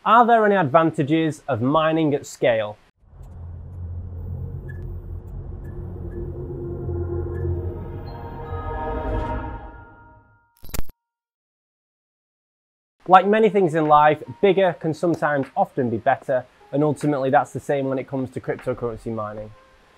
Are there any advantages of mining at scale? Like many things in life, bigger can sometimes often be better, and ultimately that's the same when it comes to cryptocurrency mining.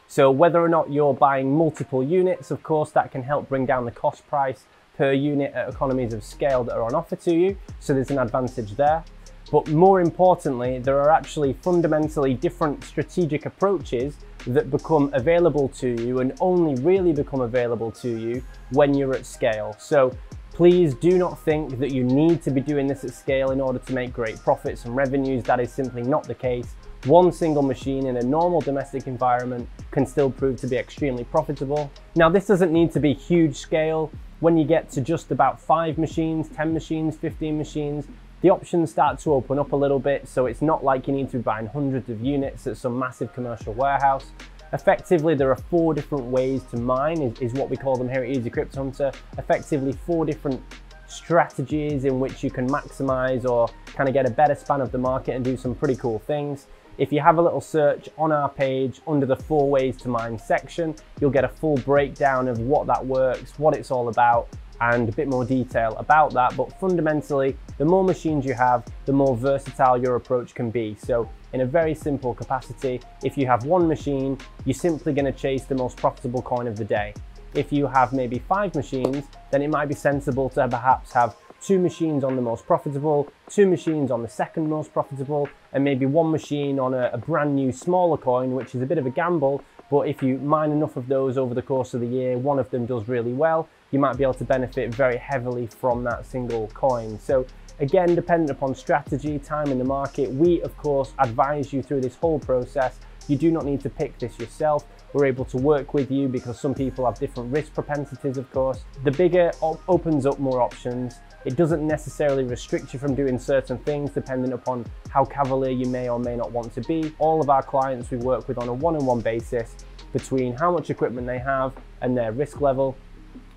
So whether or not you're buying multiple units, of course, that can help bring down the cost price per unit at economies of scale that are on offer to you, so there's an advantage there. But more importantly, there are actually fundamentally different strategic approaches that become available to you and only really become available to you when you're at scale. So please do not think that you need to be doing this at scale in order to make great profits and revenues. That is simply not the case. One single machine in a normal domestic environment can still prove to be extremely profitable. Now, this doesn't need to be huge scale. When you get to just about 5 machines, 10 machines, 15 machines, the options start to open up a little bit, so it's not like you need to be buying hundreds of units at some massive commercial warehouse. Effectively, there are 4 different ways to mine, is what we call them here at Easy Crypto Hunter. Effectively, 4 different strategies in which you can maximize or kind of get a better span of the market and do some pretty cool things. If you have a little search on our page under the 4 ways to mine section, you'll get a full breakdown of what that works, what it's all about, and a bit more detail about that. But fundamentally, the more machines you have, the more versatile your approach can be. So in a very simple capacity, if you have 1 machine, you're simply going to chase the most profitable coin of the day. If you have maybe 5 machines, then it might be sensible to perhaps have 2 machines on the most profitable, 2 machines on the second most profitable, and maybe 1 machine on a brand new smaller coin, which is a bit of a gamble. But if you mine enough of those over the course of the year, one of them does really well, you might be able to benefit very heavily from that single coin. So again, dependent upon strategy, time in the market, we of course advise you through this whole process. You do not need to pick this yourself. We're able to work with you because some people have different risk propensities, of course. The bigger opens up more options. It doesn't necessarily restrict you from doing certain things depending upon how cavalier you may or may not want to be. All of our clients we work with on a one-on-one basis between how much equipment they have and their risk level,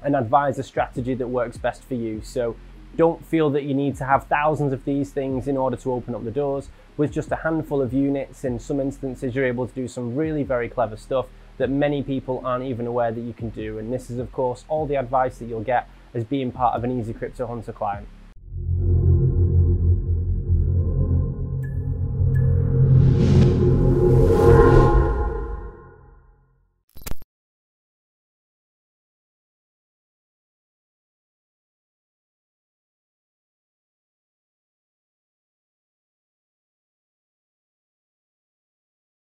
and advise a strategy that works best for you. So don't feel that you need to have thousands of these things in order to open up the doors. With just a handful of units, in some instances, you're able to do some really very clever stuff that many people aren't even aware that you can do. And this is, of course, all the advice that you'll get as being part of an Easy Crypto Hunter client.